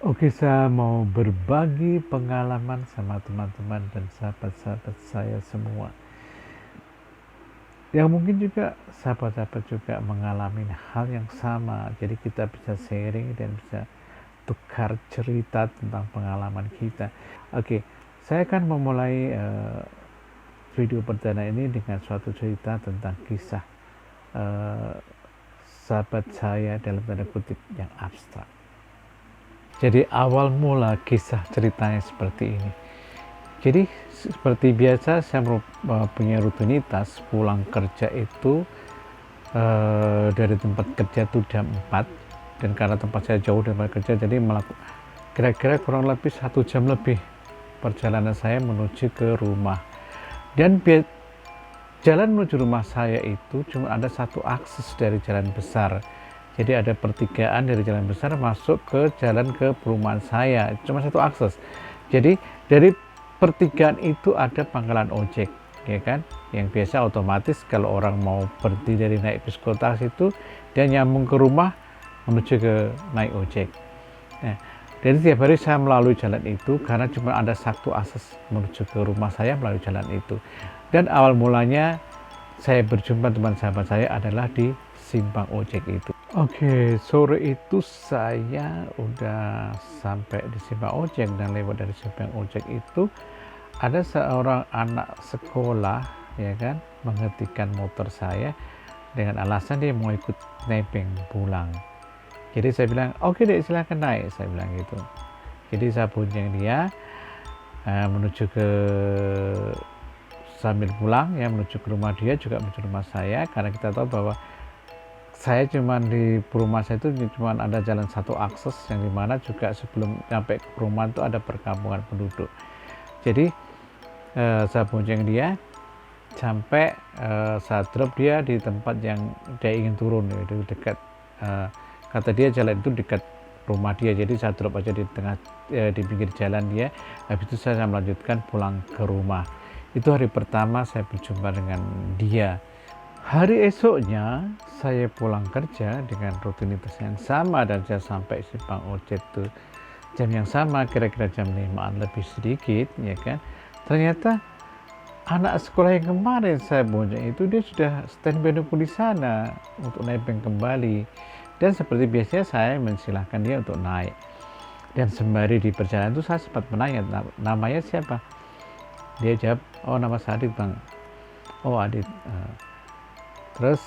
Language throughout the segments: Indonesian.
Oke, saya mau berbagi pengalaman sama teman-teman dan sahabat-sahabat saya semua. Yang mungkin juga sahabat-sahabat juga mengalami hal yang sama. Jadi kita bisa sharing dan bisa tukar cerita tentang pengalaman kita. Oke, saya akan memulai video perdana ini dengan suatu cerita tentang kisah eh, sahabat saya dalam tanda kutip yang abstrak. Jadi awal mula kisah ceritanya seperti ini. Jadi seperti biasa saya punya rutinitas pulang kerja itu dari tempat kerja itu jam 4, dan karena tempat saya jauh dari tempat kerja jadi kira-kira kurang lebih 1 jam lebih perjalanan saya menuju ke rumah. Dan jalan menuju rumah saya itu cuma ada satu akses dari jalan besar. Jadi ada pertigaan dari jalan besar masuk ke jalan ke perumahan saya, cuma satu akses. Jadi dari pertigaan itu ada pangkalan ojek, ya kan? Yang biasa otomatis kalau orang mau berhenti dari naik bis kota itu, dia nyambung ke rumah menuju ke naik ojek. Nah, jadi tiap hari saya melalui jalan itu karena cuma ada satu akses menuju ke rumah saya melalui jalan itu. Dan awal mulanya saya berjumpa teman sahabat saya adalah di simpang ojek itu. Oke, sore itu saya udah sampai di simpang ojek, dan lewat dari simpang ojek itu ada seorang anak sekolah, ya kan, menghentikan motor saya dengan alasan dia mau ikut nebeng pulang. Jadi saya bilang, oke deh, silahkan naik, saya bilang gitu. Jadi saya bonceng dia menuju ke sambil pulang ya, menuju ke rumah dia juga menuju rumah saya, karena kita tahu bahwa saya cuman di rumah saya itu cuma ada jalan satu akses, yang dimana juga sebelum sampai ke perumahan itu ada perkampungan penduduk. Jadi saya bonceng dia sampai saya drop dia di tempat yang dia ingin turun, yaitu dekat kata dia jalan itu dekat rumah dia. Jadi saya drop aja di tengah di pinggir jalan dia. Habis itu saya melanjutkan pulang ke rumah. Itu hari pertama saya berjumpa dengan dia. Hari esoknya saya pulang kerja dengan rutinitas yang sama, dan saya sampai simpang ojek itu jam yang sama, kira-kira jam 5-an lebih sedikit, ya kan. Ternyata anak sekolah yang kemarin saya bonceng itu dia sudah standby nunggu di sana untuk nebeng kembali. Dan seperti biasanya saya mensilahkan dia untuk naik. Dan sembari di perjalanan itu saya sempat menanya, namanya siapa? Dia jawab, oh nama saya Adit bang. Oh Adit. Terus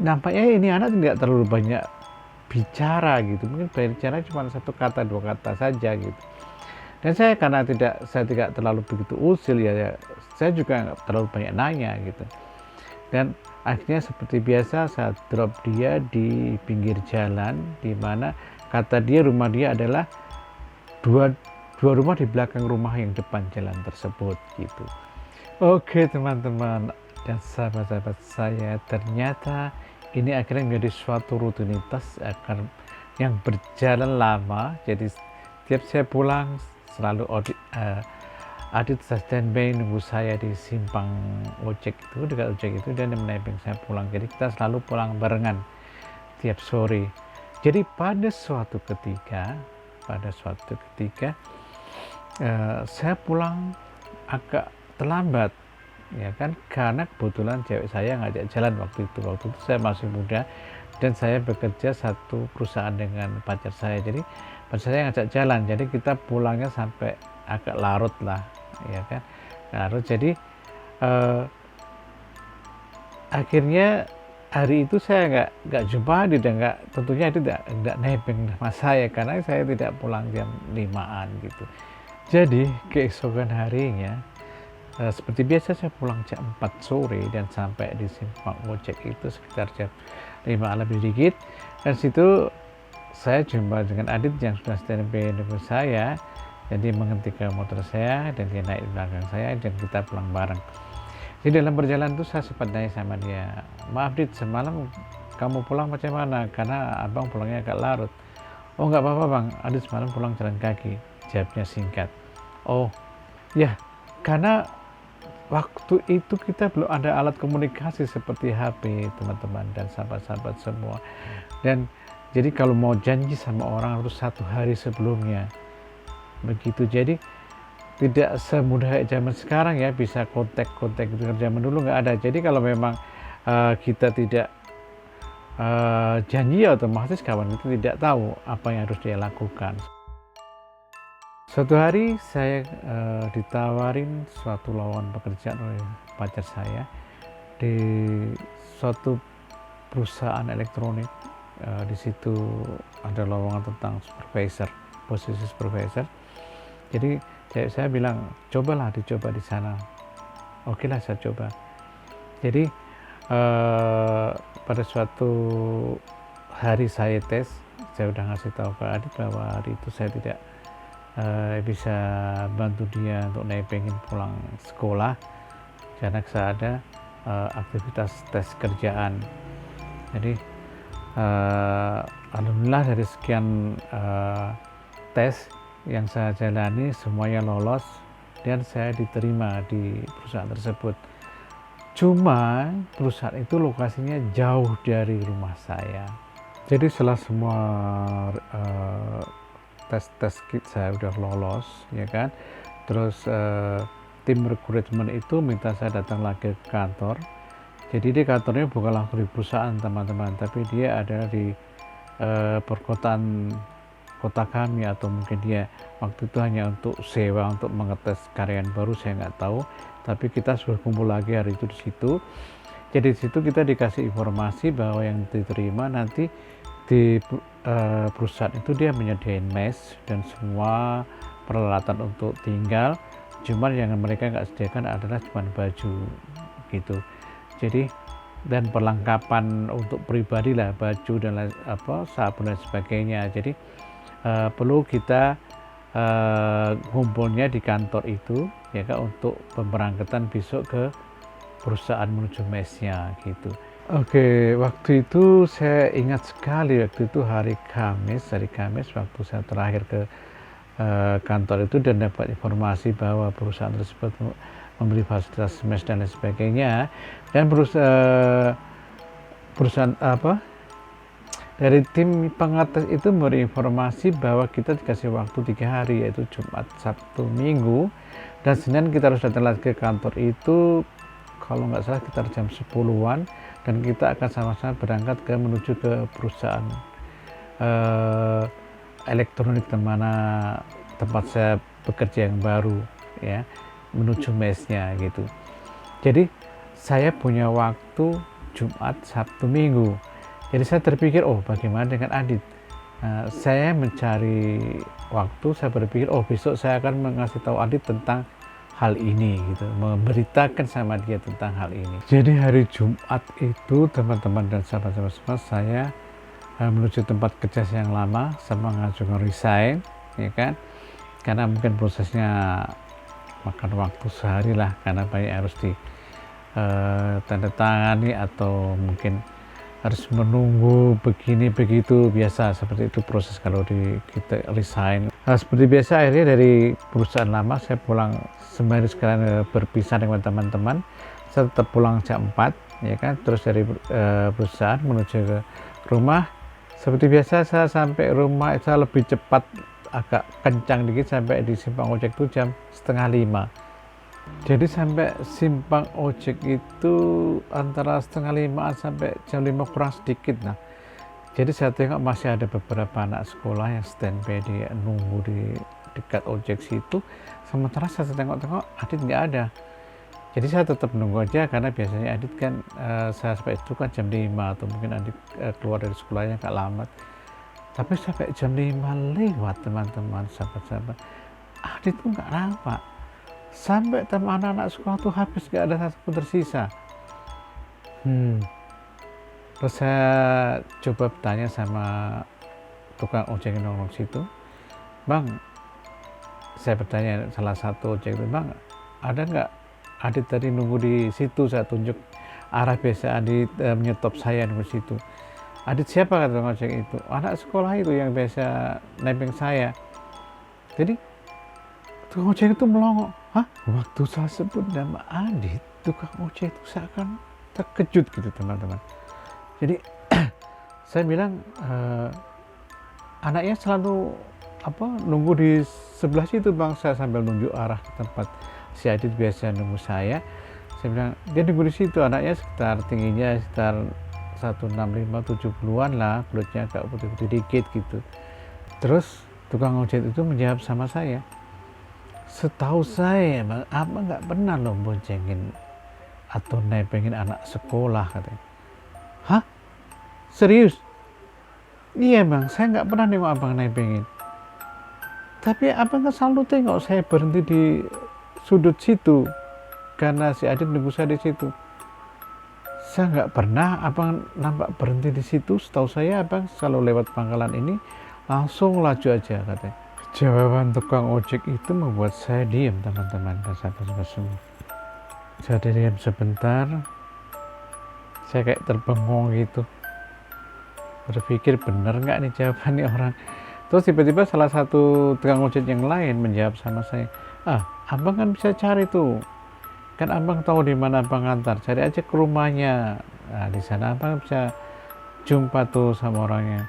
nampaknya ini anak tidak terlalu banyak bicara gitu, mungkin bicara cuma satu kata dua kata saja gitu. Dan saya karena saya tidak terlalu begitu usil ya, saya juga nggak terlalu banyak nanya gitu. Dan akhirnya seperti biasa saya drop dia di pinggir jalan, di mana kata dia rumah dia adalah dua rumah di belakang rumah yang depan jalan tersebut gitu. Oke teman-teman dan sahabat-sahabat saya, ternyata ini akhirnya menjadi suatu rutinitas akan yang berjalan lama. Jadi setiap saya pulang selalu Adit standby nunggu saya di simpang ojek itu, dekat ojek itu, dan menebeng saya pulang. Jadi kita selalu pulang barengan tiap sore. Jadi pada suatu ketika saya pulang agak terlambat, ya kan, karena kebetulan cewek saya ngajak jalan waktu itu saya masih muda dan saya bekerja satu perusahaan dengan pacar saya. Jadi pacar saya ngajak jalan, jadi kita pulangnya sampai agak larut lah, ya kan, larut. Jadi akhirnya hari itu saya nggak jumpa Adit, dan tentunya itu tidak nebeng sama saya karena saya tidak pulang jam 5-an gitu. Jadi keesokan harinya seperti biasa saya pulang jam 4 sore dan sampai di simpang ojek itu sekitar jam 5 lebih dikit. Dan situ saya jumpa dengan Adit yang sudah standby nunggu saya. Jadi menghentikan motor saya dan dia naik di belakang saya dan kita pulang bareng. Di dalam perjalanan itu saya sempat nanya sama dia, maaf Dit, semalam kamu pulang macam mana? Karena abang pulangnya agak larut. Oh nggak apa-apa bang, Adit semalam pulang jalan kaki, jawabnya singkat. Oh ya, karena waktu itu kita belum ada alat komunikasi seperti HP teman-teman dan sahabat-sahabat semua. Dan Jadi kalau mau janji sama orang harus 1 hari sebelumnya. Begitu. Jadi tidak semudah zaman sekarang ya bisa kontak-kontak gitu. Zaman dulu nggak ada. Jadi kalau memang kita tidak janji, otomatis kawan itu tidak tahu apa yang harus dia lakukan. Suatu hari saya ditawarin suatu lowongan pekerjaan oleh pacar saya di suatu perusahaan elektronik. Di situ ada lowongan tentang supervisor, posisi supervisor. Jadi saya bilang cobalah, dicoba di sana. Oke lah, saya coba. Jadi pada suatu hari saya tes, saya udah ngasih tahu ke Adit bahwa hari itu saya tidak bisa bantu dia untuk nebengin pulang sekolah karena saya ada aktivitas tes kerjaan. Jadi alhamdulillah dari sekian tes yang saya jalani semuanya lolos dan saya diterima di perusahaan tersebut. Cuma perusahaan itu lokasinya jauh dari rumah saya. Jadi setelah semua tes saya udah lolos, ya kan. Terus tim rekrutmen itu minta saya datang lagi ke kantor. Jadi di kantornya bukan langsung di perusahaan teman-teman, tapi dia ada di perkotaan kota kami, atau mungkin dia waktu itu hanya untuk sewa untuk mengetes karyawan baru, saya nggak tahu. Tapi kita sudah kumpul lagi hari itu di situ. Jadi di situ kita dikasih informasi bahwa yang diterima nanti di perusahaan itu dia menyediain mes dan semua peralatan untuk tinggal. Cuman yang mereka nggak sediakan adalah cuman baju gitu. Jadi dan perlengkapan untuk pribadi lah, baju dan sabun dan sebagainya. Jadi perlu kita ngumpulnya di kantor itu ya kan, untuk pemberangkatan besok ke perusahaan menuju mesnya gitu. Oke, waktu itu saya ingat sekali, waktu itu hari Kamis waktu saya terakhir ke kantor itu dan dapat informasi bahwa perusahaan tersebut memberi fasilitas mes dan lain sebagainya, dan perusahaan dari tim pengatas itu memberi informasi bahwa kita dikasih waktu 3 hari, yaitu Jumat, Sabtu, Minggu, dan Senin kita harus datang lagi ke kantor itu kalau nggak salah sekitar jam 10-an, dan kita akan sama-sama berangkat menuju ke perusahaan elektronik tempat saya bekerja yang baru ya, menuju mesnya gitu. Jadi saya punya waktu Jumat, Sabtu, Minggu. Jadi saya terpikir, bagaimana dengan Adit? Saya mencari waktu, saya berpikir, besok saya akan mengasih tahu Adit tentang hal ini gitu, memberitakan sama dia tentang hal ini. Jadi hari Jumat itu teman-teman dan sahabat-sahabat semua, saya menuju tempat kerja yang lama sama mengajukan resign, ya kan? Karena mungkin prosesnya makan waktu sehari lah, karena banyak harus di tanda tangani atau mungkin harus menunggu begini begitu, biasa seperti itu proses kalau kita resign. Seperti biasa akhirnya dari perusahaan lama saya pulang sembari sekalian berpisah dengan teman-teman. Saya tetap pulang jam 4 ya kan, terus dari perusahaan menuju ke rumah. Seperti biasa saya sampai rumah saya lebih cepat, agak kencang dikit, sampai di simpang ojek itu jam 4:30. Jadi sampai simpang ojek itu antara 4:30 sampai jam 5 kurang sedikit. Nah, jadi saya tengok masih ada beberapa anak sekolah yang standby di nunggu di dekat ojek situ. Sementara saya tengok-tengok Adit nggak ada. Jadi saya tetap nunggu aja, karena biasanya Adit kan saya sampai itu kan jam 5, atau mungkin Adit keluar dari sekolahnya agak lambat. Tapi sampai jam 5 lewat teman-teman, sahabat-sahabat, Adit tuh nggak nampak. Sampai teman anak-anak sekolah tuh habis, gak ada satu pun tersisa. Terus saya coba bertanya sama tukang ojek yang nongkrong situ, Bang, saya bertanya salah satu ojek itu, Bang, ada nggak Adit tadi nunggu di situ? Saya tunjuk arah biasa Adit menyetop saya nunggu situ. Adit siapa, kata tukang ojek itu? Anak sekolah itu yang biasa nebeng saya. Jadi tukang ojek itu melongo. Waktu saya sebut nama Adit, tukang ojek itu seakan terkejut gitu teman-teman. Jadi saya bilang, anaknya selalu nunggu di sebelah situ bang. Saya sambil nunjuk arah ke tempat si Adit biasa nunggu saya bilang dia nunggu di situ. Anaknya sekitar tingginya sekitar 165 70-an lah, kulitnya agak putih-putih dikit gitu. Terus tukang ojek itu menjawab sama saya, setahu saya bang, abang nggak pernah loh boncengin atau nebengin anak sekolah, katanya. Hah? Serius? Iya bang, saya nggak pernah nengok abang nebengin. Tapi abang kan selalu tengok saya berhenti di sudut situ karena si Adit nunggu saya di situ. Saya nggak pernah abang nampak berhenti di situ. Setahu saya abang selalu lewat pangkalan ini langsung laju aja, katanya. Jawaban tukang ojek itu membuat saya diam, teman-teman dan sahabat semua. Saya diam sebentar, saya kayak terbengong gitu, berpikir bener nggak nih jawaban nih orang. Terus tiba-tiba salah satu tukang ojek yang lain menjawab sama saya, abang kan bisa cari tuh, kan abang tahu di mana abang ngantar, cari aja ke rumahnya. Nah, di sana abang bisa jumpa tuh sama orangnya.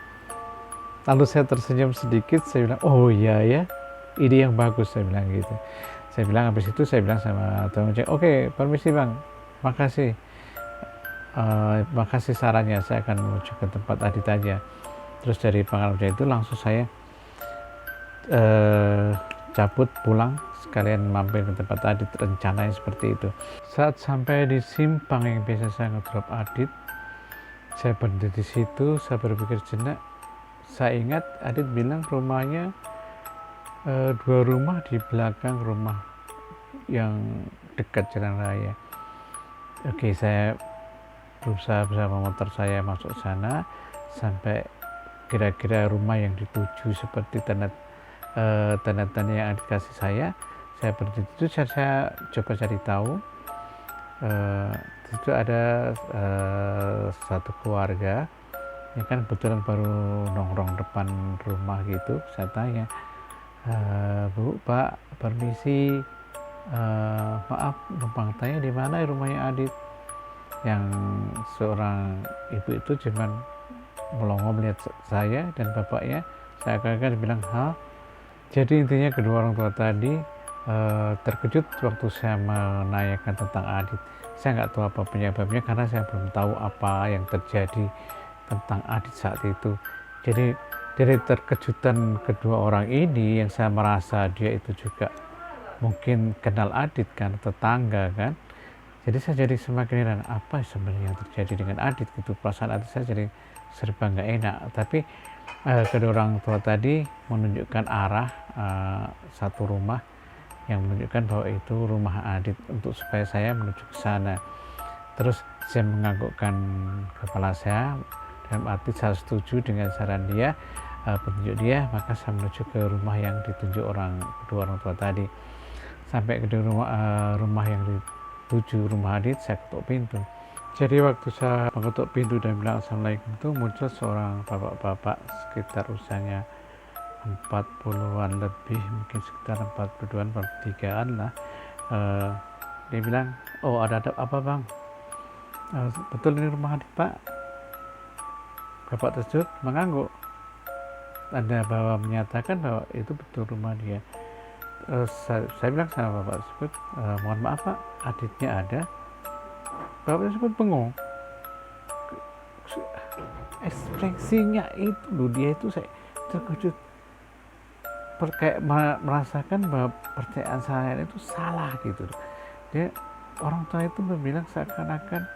Lalu saya tersenyum sedikit, saya bilang, oh iya ya, ide yang bagus, saya bilang gitu. Saya bilang habis itu saya bilang sama tukang ojek, oke, permisi bang, makasih. Makasih sarannya, saya akan menuju ke tempat Adit aja. Terus dari pangkalan ojek itu langsung saya cabut pulang, sekalian mampir ke tempat Adit, rencananya seperti itu. Saat sampai di simpang yang biasa saya ngedrop Adit, saya berhenti di situ, saya berpikir jenak. Saya ingat Adit bilang rumahnya 2 rumah di belakang rumah yang dekat jalan raya. Oke, saya berusaha bersama motor saya masuk sana sampai kira-kira rumah yang dituju seperti tanda-tanda yang dikasih saya berhenti itu. Saya coba cari tahu, itu ada satu keluarga ya kan, kebetulan baru nongkrong depan rumah gitu. Saya tanya, Bu, Pak, permisi, maaf numpang tanya di mana rumahnya Adit. Yang seorang ibu itu cuman melongo melihat saya dan bapaknya. Saya akan bilang, jadi intinya kedua orang tua tadi terkejut waktu saya menanyakan tentang Adit. Saya nggak tahu apa penyebabnya karena saya belum tahu apa yang terjadi tentang Adit saat itu. Jadi dari terkejutan kedua orang ini yang saya merasa dia itu juga mungkin kenal Adit kan, tetangga kan. Jadi saya jadi semakin heran apa sebenarnya yang terjadi dengan Adit gitu. Perasaan Adit saya jadi serba nggak enak. Tapi kedua orang tua tadi menunjukkan arah satu rumah yang menunjukkan bahwa itu rumah Adit untuk supaya saya menuju ke sana. Terus saya menganggukkan kepala saya dalam arti saya setuju dengan saran dia, petunjuk dia, maka saya menuju ke rumah yang ditunjuk kedua orang tua tadi. Sampai ke rumah yang dituju rumah Adit, saya ketuk pintu. Jadi waktu saya mengetuk pintu dan bilang assalamualaikum itu muncul seorang bapak-bapak sekitar usianya 40-an lebih, mungkin sekitar 42-an 43-an lah. Dia bilang, oh ada apa bang? Betul ini rumah Adit pak? Bapak tersebut mengangguk, tanda bahwa menyatakan bahwa itu betul rumah dia. Saya bilang sama bapak tersebut, mohon maaf pak, Aditnya ada? Bapak tersebut bengong. Ekspresinya itu loh, dia itu saya terkejut, kayak merasakan bahwa percayaan saya itu salah gitu. Dia orang tua itu bilang seakan-akan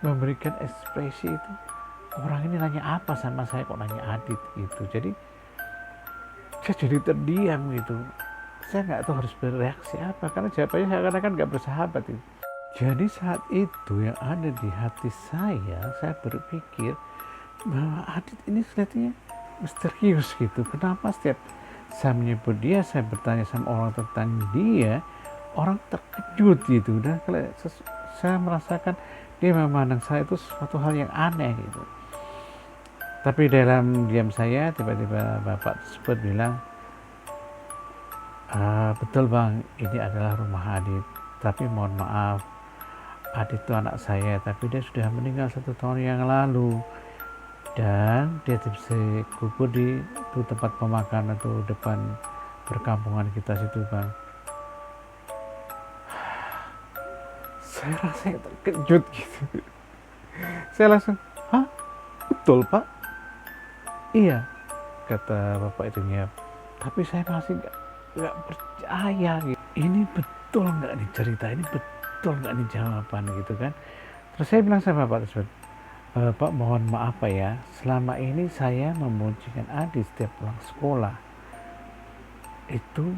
memberikan ekspresi itu, orang ini nanya apa sama saya kok nanya Adit gitu. Jadi saya jadi terdiam gitu, saya nggak tahu harus bereaksi apa karena jawabannya seakan-akan nggak bersahabat itu. Jadi saat itu yang ada di hati saya berpikir bahwa Adit ini kelihatannya misterius gitu. Kenapa setiap saya menyebut dia, saya bertanya sama orang tentang dia, orang terkejut gitu. Dan saya merasakan dia memandang saya itu suatu hal yang aneh gitu. Tapi dalam diam saya, tiba-tiba bapak tersebut bilang, betul bang, ini adalah rumah Adit. Tapi mohon maaf, Adit itu anak saya, tapi dia sudah meninggal 1 tahun yang lalu. dan dia bisa kubur di itu tempat pemakaman atau depan perkampungan kita situ Bang. Saya rasa terkejut gitu. Saya langsung, hah? Betul Pak? Iya, kata bapak itu ya. Tapi saya masih nggak percaya gitu. Ini betul nggak nih cerita, ini betul nggak nih jawaban gitu kan. Terus saya bilang sama bapak tersebut, Pak mohon maaf Pak ya, selama ini saya memujikan Adit setiap pulang sekolah. Itu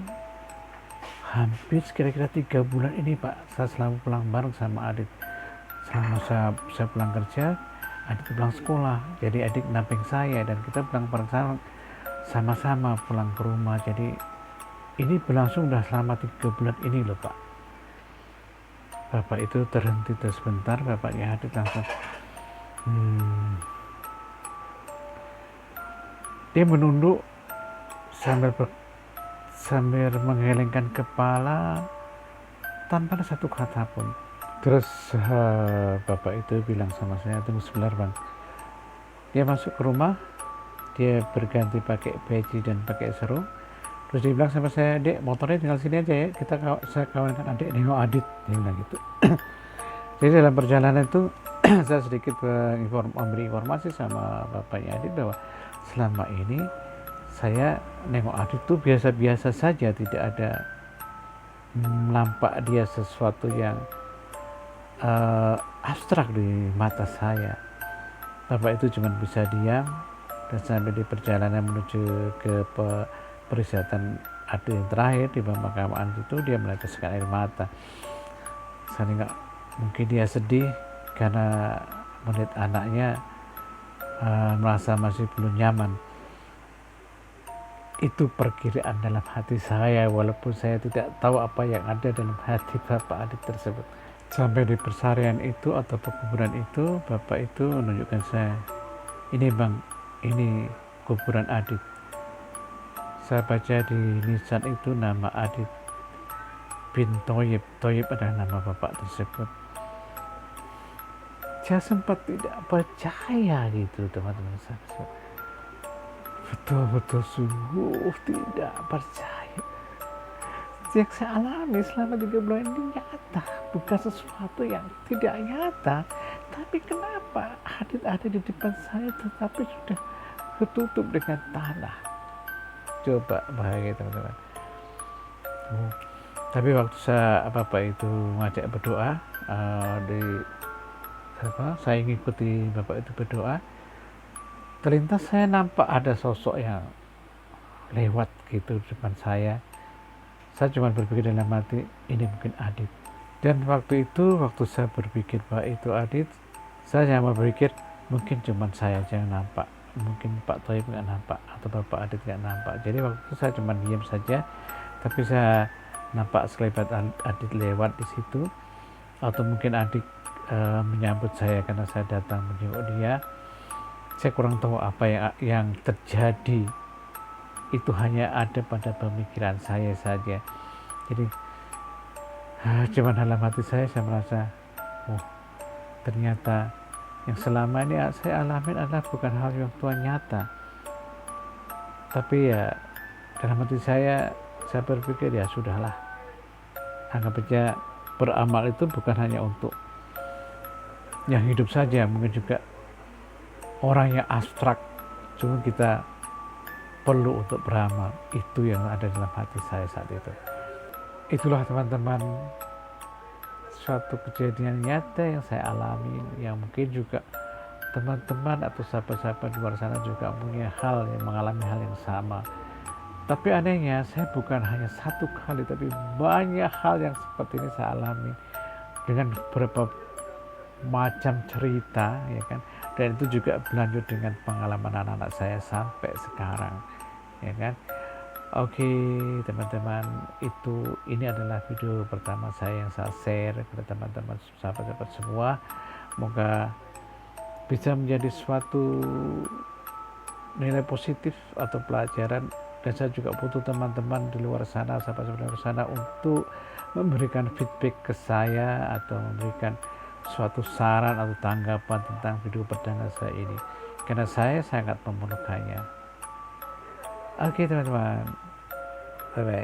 hampir kira-kira 3 bulan ini Pak, saya selalu pulang bareng sama Adit. Selama saya pulang kerja, Adit pulang sekolah. Jadi adik namping saya dan kita pulang bareng sama-sama pulang ke rumah. Jadi ini berlangsung udah selama 3 bulan ini loh Pak. Bapak itu terhenti sebentar, bapaknya Adit langsung dia menunduk sambil menggelengkan kepala tanpa ada satu kata pun. Terus bapak itu bilang sama saya, tunggu sebentar Bang. Dia masuk ke rumah, dia berganti pakai peci dan pakai sarung. Terus dia bilang sama saya, Dek motornya tinggal sini aja ya, saya kawinkan adik nengok Adit, dia bilang gitu. Jadi dalam perjalanan itu saya sedikit memberi informasi sama bapaknya Adit bahwa selama ini saya nengok Adit tuh biasa-biasa saja, tidak ada nampak dia sesuatu yang abstrak di mata saya. Bapak itu cuma bisa diam dan sampai di perjalanan menuju ke peristirahatan Adit yang terakhir di pemakaman itu dia meneteskan air mata. Saya nggak, mungkin dia sedih karena melihat anaknya merasa masih belum nyaman. Itu perkiraan dalam hati saya, walaupun saya tidak tahu apa yang ada dalam hati Bapak Adit tersebut. Sampai di persarian itu atau pekuburan itu, Bapak itu menunjukkan saya, ini Bang, ini kuburan Adit. Saya baca di nisan itu nama Adit bin Thoyib. Thoyib adalah nama bapak tersebut. Saya sempat tidak percaya gitu teman-teman saya. Betul-betul sungguh tidak percaya. Yang saya alami selama 3 bulan ini nyata, bukan sesuatu yang tidak nyata. Tapi kenapa Adit ada di depan saya tetapi sudah tertutup dengan tanah? Coba bahaya teman-teman. Tapi waktu bapak itu ngajak berdoa, saya ngikuti bapak itu berdoa, terlintas saya nampak ada sosok yang lewat gitu di depan saya. Saya cuma berpikir dalam hati, ini mungkin Adit. Dan waktu saya berpikir bahwa itu Adit, saya cuma berpikir mungkin cuma saya aja yang nampak, mungkin Pak Thoyib nggak nampak atau Bapak Adit nggak nampak. Jadi waktu itu saya cuma diam saja, tapi saya nampak sekelebat Adit lewat di situ, atau mungkin Adit menyambut saya karena saya datang menjenguk dia. Saya kurang tahu apa yang terjadi. Itu hanya ada pada pemikiran saya saja. Jadi cuman dalam hati saya merasa, ternyata yang selama ini saya alami adalah bukan hal yang Tuhan nyata. Tapi ya dalam hati saya berpikir ya sudahlah, anggap aja beramal itu bukan hanya untuk yang hidup saja, mungkin juga orang yang abstrak, cuma kita perlu untuk beramal. Itu yang ada dalam hati saya saat itu. Itulah teman-teman suatu kejadian nyata yang saya alami, yang mungkin juga teman-teman atau sahabat-sahabat di luar sana juga punya mengalami hal yang sama. Tapi anehnya saya bukan hanya satu kali, tapi banyak hal yang seperti ini saya alami dengan beberapa macam cerita, ya kan. Dan itu juga berlanjut dengan pengalaman anak-anak saya sampai sekarang, ya kan. Oke teman-teman, ini adalah video pertama saya yang saya share kepada teman-teman sahabat-sahabat semua. Semoga bisa menjadi suatu nilai positif atau pelajaran, dan saya juga butuh teman-teman di luar sana, sahabat-sahabat di luar sana, untuk memberikan feedback ke saya atau memberikan suatu saran atau tanggapan tentang video perdana saya ini. karena saya sangat memerlukannya. Oke teman-teman, bye bye.